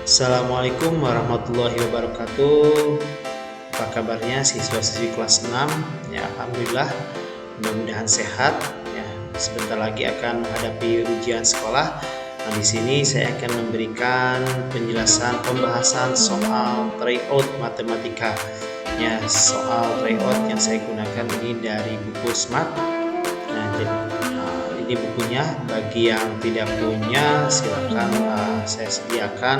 Assalamualaikum warahmatullahi wabarakatuh. Apa kabarnya siswa-siswi kelas 6? Ya, alhamdulillah. Mudah-mudahan sehat. Ya, sebentar lagi akan menghadapi ujian sekolah. Nah, di sini saya akan memberikan penjelasan pembahasan soal tryout matematika. Ya, soal tryout yang saya gunakan ini dari buku Smart. Nah, ini bukunya. Bagi yang tidak punya, silakan saya sediakan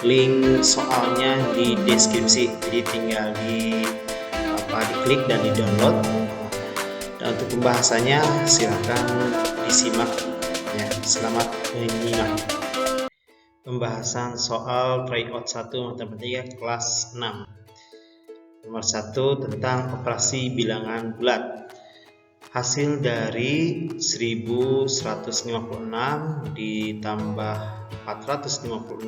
link soalnya di deskripsi. Jadi tinggal diklik dan di download. Dan untuk pembahasannya silakan disimak. Ya, selamat menyimak. Pembahasan soal tryout 1 matematika kelas 6. Nomor 1 tentang operasi bilangan bulat. Hasil dari 1156 ditambah 456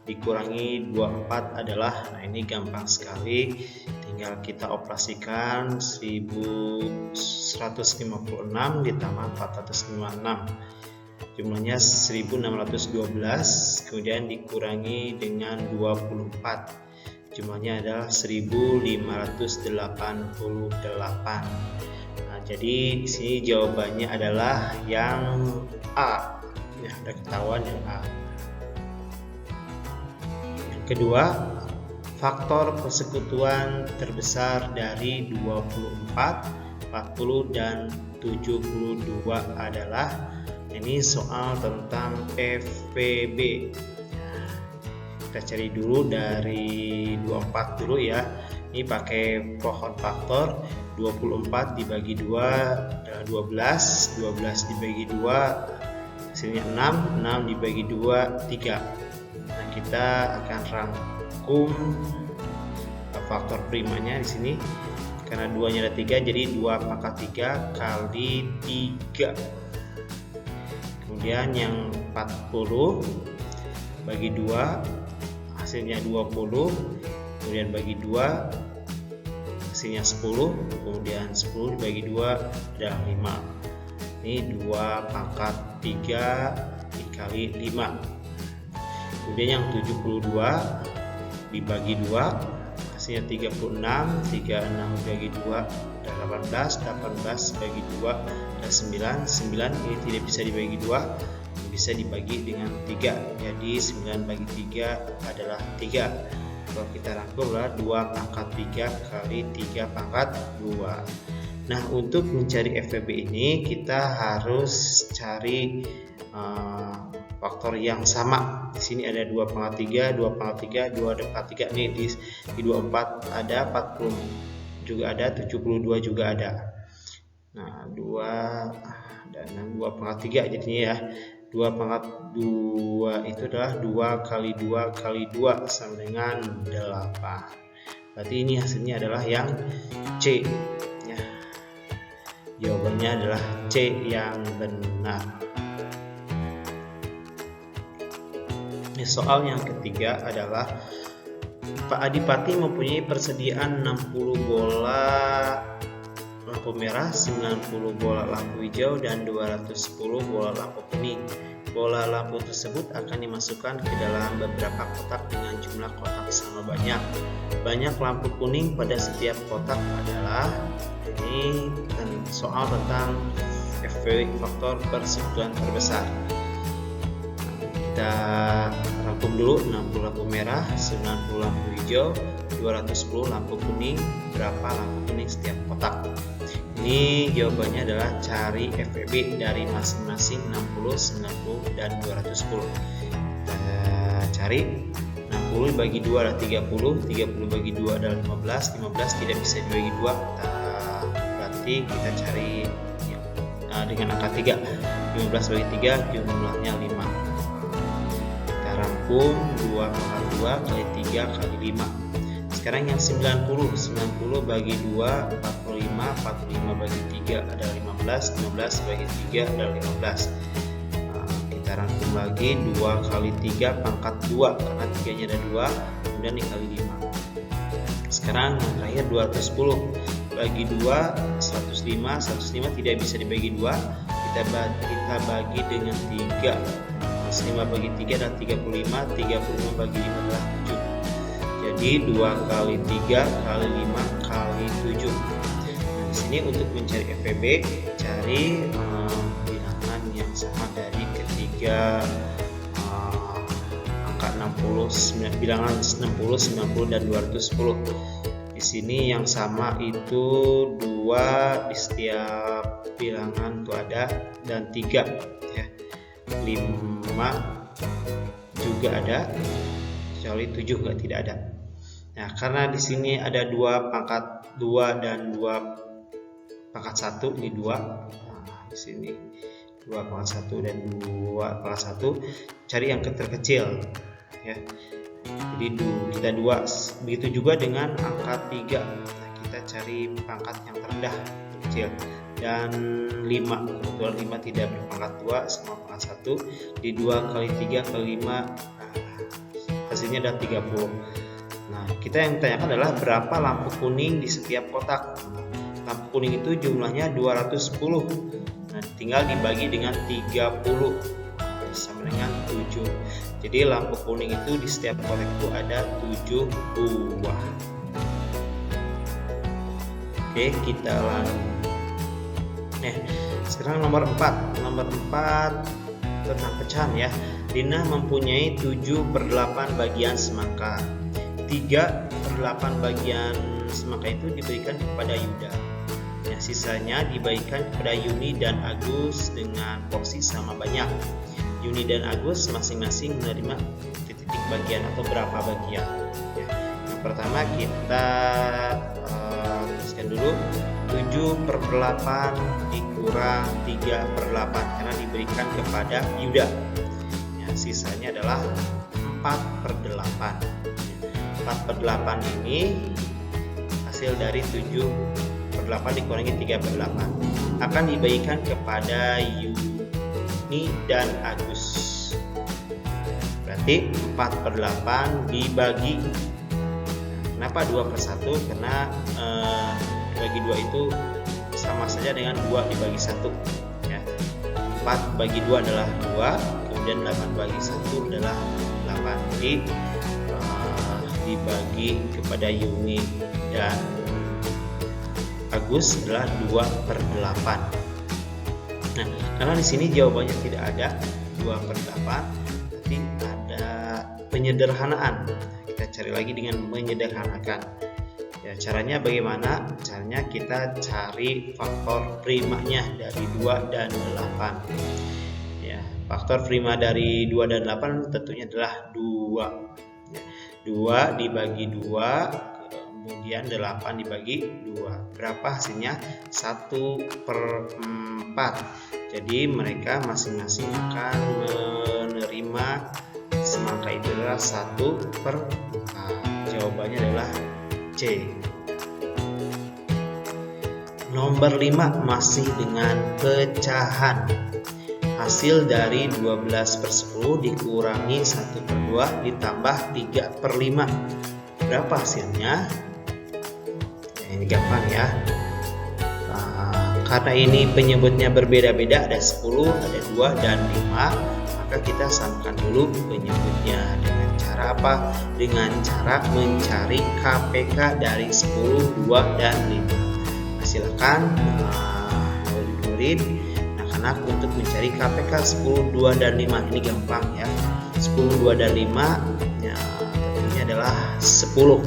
dikurangi 24 adalah, nah ini gampang sekali, tinggal kita operasikan 1156 ditambah 456, jumlahnya 1612, kemudian dikurangi dengan 24, jumlahnya adalah 1588. Jadi di sini jawabannya adalah yang A. Ya, ada ketahuan yang A. Yang kedua, faktor persekutuan terbesar dari 24, 40 dan 72 adalah, ini soal tentang FPB. Kita cari dulu dari 24 dulu ya. Ini pakai pohon faktor. 24 dibagi 2 adalah 12, 12 dibagi 2 hasilnya 6, 6 dibagi 2 3. Nah, kita akan rangkum faktor primanya di sini. Karena 2-nya ada 3, jadi 2 pangkat 3 kali 3. Kemudian yang 40 bagi 2 hasilnya 20, kemudian bagi 2 hasilnya 10, kemudian 10 dibagi 2 adalah 5. Ini 2 pangkat 3 dikali 5. Kemudian yang 72 dibagi 2 hasilnya 36, 36 dibagi 2 adalah 18, 18 dibagi 2 adalah 9, 9 ini tidak bisa dibagi 2, bisa dibagi dengan 3, jadi 9 bagi 3 adalah 3. Kalau kita rangkum adalah 2 pangkat 3 kali 3 pangkat 2. Nah, untuk mencari FPB ini kita harus cari faktor yang sama. Di sini ada 2 pangkat 3, 2 pangkat 3, 2 pangkat 3. Nih di 24 ada, 40 juga ada, 72 juga ada. Nah, 2 dan 2 pangkat 3 jadinya ya. 2 pangkat 2 itu adalah 2 kali 2 kali 2 sama dengan 8. Berarti ini hasilnya adalah yang C ya. Jawabannya adalah C yang benar. Soal yang ketiga adalah Pak Adipati mempunyai persediaan 60 bola lampu merah, 90 bola lampu hijau, dan 210 bola lampu kuning. Bola lampu tersebut akan dimasukkan ke dalam beberapa kotak dengan jumlah kotak sama banyak. Banyak lampu kuning pada setiap kotak adalah, ini soal tentang FPB, faktor persekutuan terbesar. Kita rangkum dulu. 60 lampu merah, 90 lampu hijau, 210 lampu kuning, berapa lampu kuning setiap kotak. Ini jawabannya adalah cari FPB dari masing-masing 60, 90, dan 210. Kita cari 60 bagi 2 adalah 30, 30 bagi 2 adalah 15, 15 tidak bisa dibagi 2. Berarti kita cari dengan angka 3. 15 bagi 3 jumlahnya 5. Kita rangkum 2 pangkat 2 kali 3 kali 5. Sekarang yang 90 bagi 2 45, 45 bagi 3 adalah 15, 15 bagi 3 adalah 15. Kita rangkum lagi 2 kali 3 pangkat 2 karena 3 nya ada 2, kemudian dikali 5. Sekarang yang terakhir 210 bagi 2 105, 105 tidak bisa dibagi 2, kita bagi dengan 3. 5 bagi 3 adalah 35, 35 bagi 5 adalah 7. Jadi 2 kali 3 kali 5 kali 7. Nah, di sini untuk mencari FPB, cari bilangan yang sama dari ketiga angka 60, bilangan 60, 90 dan 210. Di sini yang sama itu 2 di setiap bilangan itu ada, dan 3 ya. 5 juga ada, kecuali 7 tidak ada. Nah, karena di sini ada 2 pangkat 2 dan 2 pangkat 1, ini 2. Nah, di sini 2 pangkat 1 dan 2 pangkat 1, cari yang terkecil ya. Jadi kita 2. Begitu juga dengan angka 3. Nah, kita cari pangkat yang terendah, kecil. Dan 5, kebetulan 5 tidak berpangkat 2, sama pangkat 1. Di 2 kali 3 kali 5, hasilnya adalah 30. Nah, kita yang ditanyakan adalah berapa lampu kuning di setiap kotak. Lampu kuning itu jumlahnya 210. Nah, tinggal dibagi dengan 30, sama dengan 7. Jadi lampu kuning itu di setiap kotak itu ada 7 buah. Oke, kita lanjut. Nah, sekarang nomor 4. Nomor 4 tentang pecahan ya. Dina mempunyai 7/8 bagian semangka. 3/8 bagian semangka itu diberikan kepada Yuda. Nah, sisanya diberikan kepada Yuni dan Agus dengan porsi sama banyak. Yuni dan Agus masing-masing menerima titik bagian atau berapa bagian ya. Yang pertama kita tuliskan dulu 7/8 dikurang 3/8 karena diberikan kepada Yuda ya, sisanya adalah 4/8. 4/8 ini hasil dari 7/8 dikurangi 3/8 akan dibagikan kepada Yuni dan Agus. Berarti 4/8 dibagi. Kenapa 2/1? Karena bagi 2 itu sama saja dengan 2 dibagi 1 ya. 4 bagi 2 adalah 2, kemudian 8 bagi 1 adalah 8. Jadi dibagi kepada Yuni dan Agus adalah 2/8. Nah, karena di sini jawabannya tidak ada 2/8, berarti ada penyederhanaan. Kita cari lagi dengan menyederhanakan. Ya, caranya bagaimana? Caranya kita cari faktor primanya dari 2 dan 8. Ya, faktor prima dari 2 dan 8 tentunya adalah 2. Ya, 2 dibagi 2, kemudian 8 dibagi 2. Berapa hasilnya? 1/4. Jadi mereka masing-masing akan menerima semangka itu adalah 1/4. Jawabannya adalah C. Nomor 5 masih dengan pecahan. Hasil dari 12/10 dikurangi 1/2 ditambah 3/5. Berapa hasilnya? Ini gampang ya. Karena ini penyebutnya berbeda-beda, ada 10, ada 2 dan 5, maka kita samakan dulu penyebutnya. Dengan cara apa? Dengan cara mencari KPK dari 10, 2 dan 5. Silakan murid-murid anak-anak untuk mencari KPK 10, 2 dan 5. Ini gampang ya. 10, 2 dan 5 ya, tentunya adalah 10.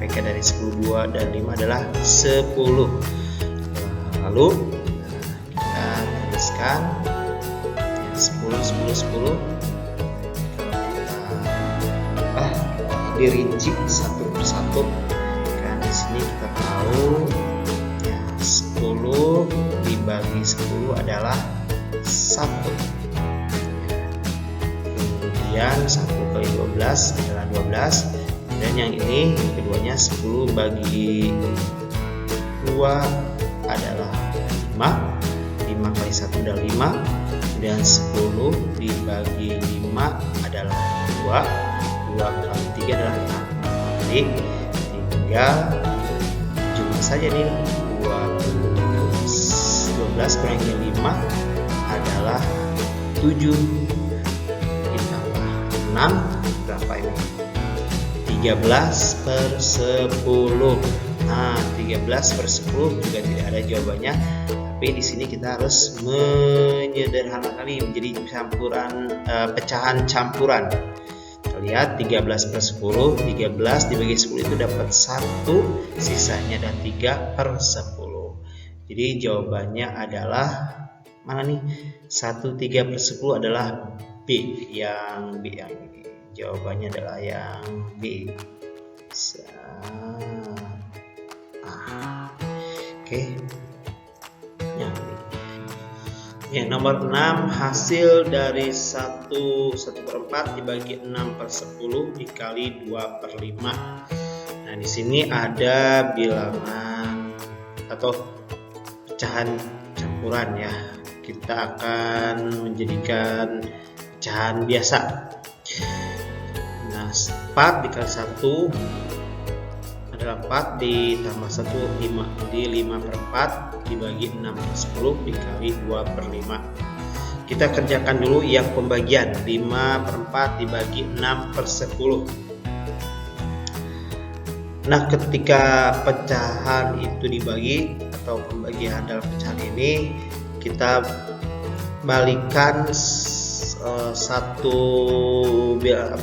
KPK dari 10, 2 dan 5 adalah 10. Lalu kita tuliskan 10, 10, 10. Kita dirinci satu persatu. Kan di sini kita tahu ya, 10 dibagi 10 adalah 1. Kemudian 1 kali 12 adalah 12. Dan yang ini keduanya 10 bagi 2 adalah 5. 5 kali 1 adalah 5. Dan 10 dibagi 5 adalah 2. 2 kali 3 adalah 6. Jadi tinggal jumlah saja nih. 12 kurangi 5 adalah 7 ditambah 6 berapa ini? 13/10. Nah, 13/10 juga tidak ada jawabannya, tapi di sini kita harus menyederhanakan ini menjadi pecahan campuran. Kita lihat 13/10, 13 dibagi 10 itu dapat 1, sisanya ada 3/10. Jadi jawabannya adalah mana nih? 1/3/10 adalah B, yang B yang ini. Jawabannya adalah yang B. Oke. Yang nomor 6, hasil dari 1/4 dibagi 6/10 dikali 2/5. Nah, di sini ada bilangan atau pecahan campuran ya. Kita akan menjadikan pecahan biasa. Nah, 4 dikali 1 adalah 4 ditambah 1, 5. Jadi 5/4 dibagi 6/10 dikali 2/5. Kita kerjakan dulu yang pembagian. 5/4 dibagi 6/10. Nah, ketika pecahan itu dibagi atau pembagian dalam pecahan ini, kita balikan satu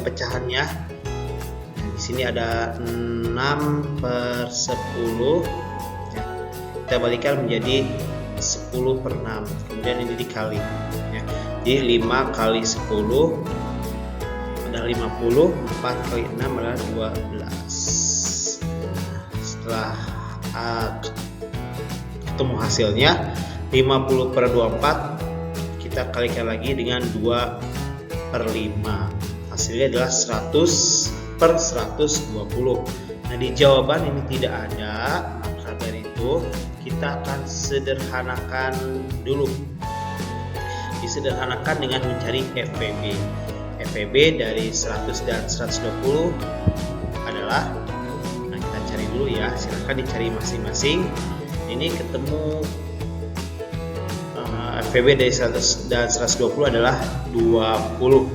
pecahannya. Di sini ada 6/10. Kita balikan menjadi 10/6. Kemudian ini dikali ya. Jadi 5 kali 10 adalah 50, 4 kali 6 adalah 12. Setelah ketemu hasilnya 50/24, kita kalikan lagi dengan 2/5. Hasilnya adalah 100/120. Nah, di jawaban ini tidak ada, maka dari itu kita akan sederhanakan dulu. Disederhanakan dengan mencari FPB. FPB dari 100 dan 120 adalah, nah kita cari dulu ya, silahkan dicari masing-masing. Ini ketemu FPB dari 100 dan 120 adalah 20.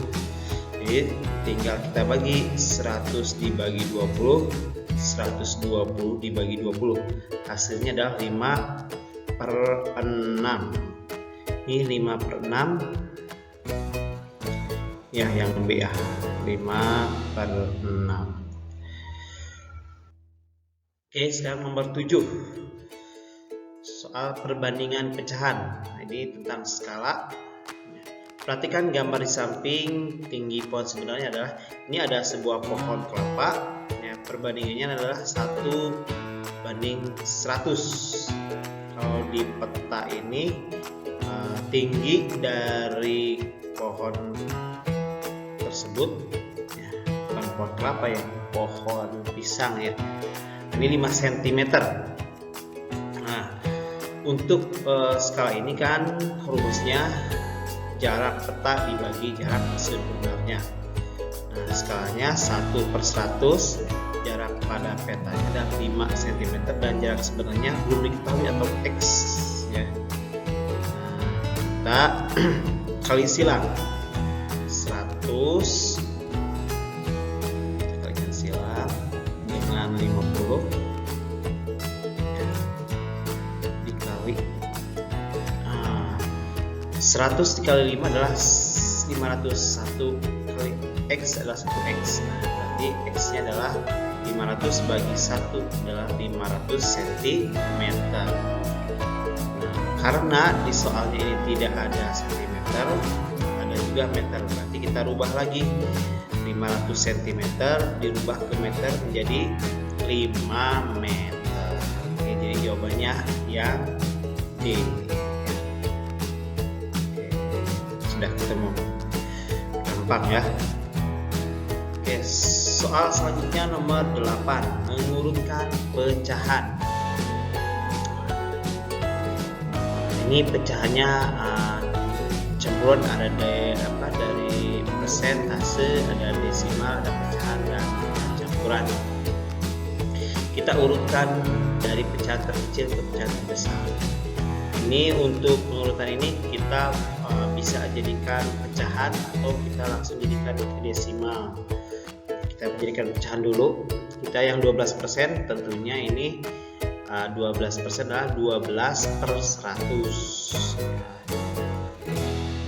Jadi tinggal kita bagi 100 dibagi 20, 120 dibagi 20. Hasilnya adalah 5/6. Ini 5/6 ya, yang B ya, 5/6. Oke, sekarang nomor 7, soal perbandingan pecahan. Nah, ini tentang skala. Perhatikan gambar di samping. Tinggi pohon sebenarnya adalah, ini ada sebuah pohon kelapa ya, perbandingannya adalah 1/100. Kalau di peta ini tinggi dari pohon tersebut ya, bukan pohon kelapa ya, pohon pisang ya, ini 5 cm. Nah, untuk skala ini kan rumusnya jarak peta dibagi jarak sebenarnya. Nah, skalanya 1/100, jarak pada petanya adalah 5 cm dan jarak sebenarnya belum diketahui atau X ya. Nah, kita kali silang 100, kita kalikan silang dengan 50 ya, dikali 100 dikali 5 adalah 500. 1 kali X adalah 1X. Nah, berarti X nya adalah 500 bagi 1 adalah 500 cm. Nah, karena di soalnya ini tidak ada cm, ada juga meter, berarti kita rubah lagi 500 cm dirubah ke meter menjadi 5 meter. Oke, jadi jawabannya yang D. Sudah ketemu, gampang ya. Oke, soal selanjutnya nomor 8, mengurutkan pecahan. Ini pecahannya campuran, ada dari persentase, ada desimal, ada pecahan dan campuran. Kita urutkan dari pecahan terkecil ke pecahan terbesar. Ini untuk pengurutan ini kita bisa jadikan pecahan atau kita langsung jadikan ke desimal. Kita jadikan pecahan dulu. Kita yang 12% tentunya ini 12% adalah 12/100.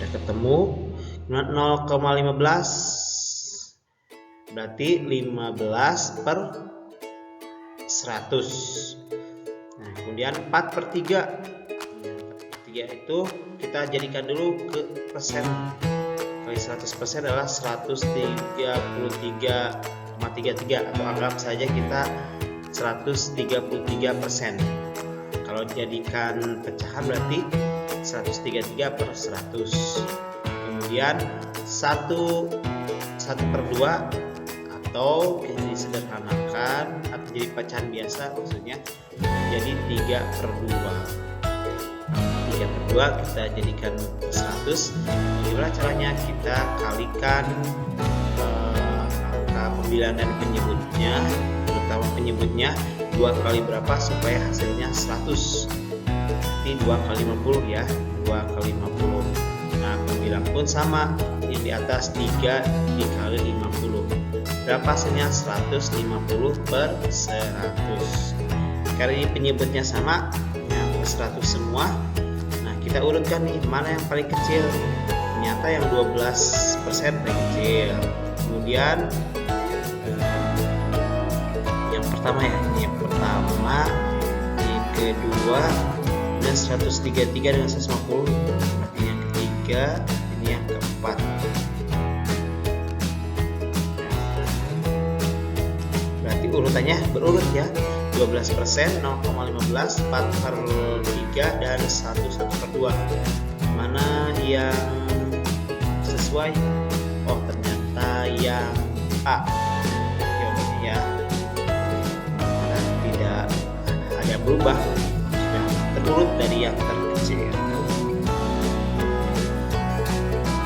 Udah ketemu 0,15 berarti 15/100. Nah, kemudian 4/3. 4/3 itu kita jadikan dulu ke persen. Kali 100% adalah 133,33, atau anggap saja kita 133%. Kalau jadikan pecahan berarti 133/100. Kemudian 1/2 atau disederhanakan atau jadi pecahan biasa, maksudnya jadi 3/2. 3/2 kita jadikan 100. Bagaimana caranya? Kita kalikan angka pembilangan dan penyebutnya, terutama penyebutnya 2 kali berapa supaya hasilnya 100. Berarti 2 kali 50 ya, 2 kali 50. Nah, pembilang pun sama, yang di atas 3 dikali 50. Berapa hasilnya? 150/100. Karena ini penyebutnya sama, yang 100 semua. Nah, kita urutkan nih, mana yang paling kecil. Ternyata yang 12% paling kecil. Kemudian yang pertama ya, ini yang pertama, yang kedua, dan 133 dengan 150. Berarti yang ketiga, ini yang keempat. Berarti urutannya berurut ya. 12%, 0,15, 4/3, dan 1/2. Mana yang sesuai? Oh, ternyata yang A jawabannya ya. Karena tidak ada berubah, sudah terurut dari yang terkecil.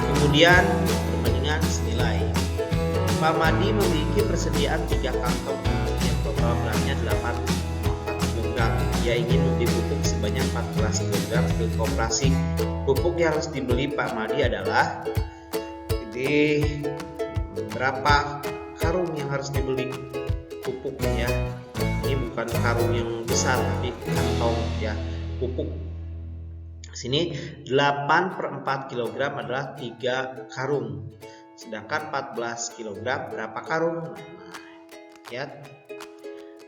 Kemudian perbandingan senilai. Pak Madi memiliki persediaan 3 kantong yang total beratnya 8,4 kg. Dia ingin membeli pupuk sebanyak 14 kg ke koperasi. Pupuk yang harus dibeli Pak Madi adalah, jadi berapa karung yang harus dibeli pupuknya? Ini bukan karung yang besar, tapi kantong ya, pupuk. Sini 8/4 kg adalah 3 karung. Sedangkan 14 kg berapa karung? Ya,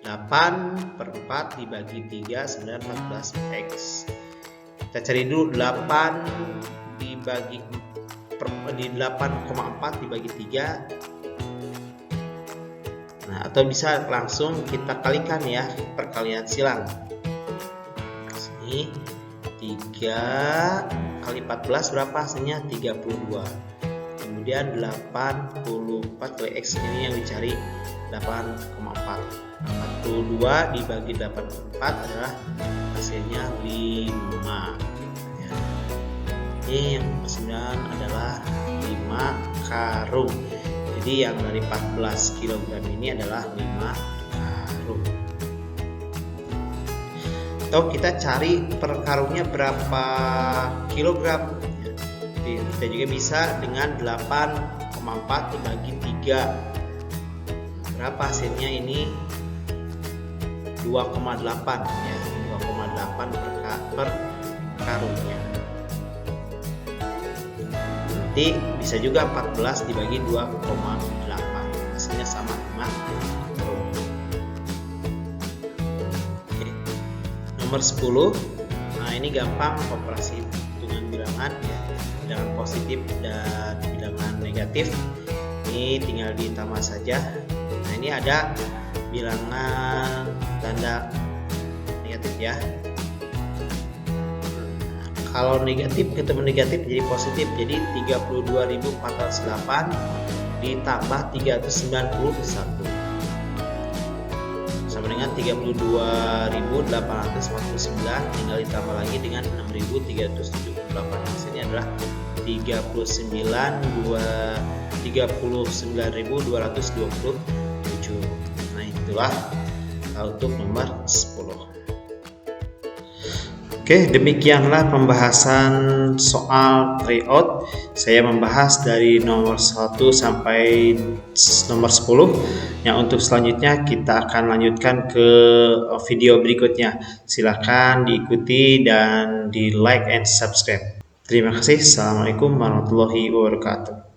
8/4 dibagi 3 9 14 X. Kita cari dulu 8 dibagi 8,4 dibagi 3. Nah, atau bisa langsung kita kalikan ya, perkalian silang. Sini 3 kali 14 berapa hasilnya? 32. Kemudian 84 kali X, ini yang dicari 8,4. 42 dibagi 8,4 adalah hasilnya 5 ya. Ini yang ke-9 adalah 5 karung. Jadi yang dari 14 kg ini adalah 5 karung. Atau kita cari per karungnya berapa kilogram. Kita juga bisa dengan 8,4 dibagi 3. Berapa hasilnya ini? 2,8 ya, 2,8 per karungnya. Nanti bisa juga 14 dibagi 2,8, hasilnya sama 5 karung. Oke. Nomor 10. Nah, ini gampang, operasi hitungan bilangan ya. Bilangan positif dan bilangan negatif ini tinggal ditambah saja. Nah, ini ada bilangan tanda negatif ya. Nah, kalau negatif ketemu negatif jadi positif, jadi 32.408 ditambah 391 sama dengan 32.849, tinggal ditambah lagi dengan 6.378. Hasilnya adalah 39.227. Nah, itulah untuk nomor 10. Oke, demikianlah pembahasan soal tryout. Saya membahas dari nomor 1 sampai nomor 10. Yang untuk selanjutnya kita akan lanjutkan ke video berikutnya. Silakan diikuti dan di like and subscribe. Terima kasih. Assalamualaikum warahmatullahi wabarakatuh.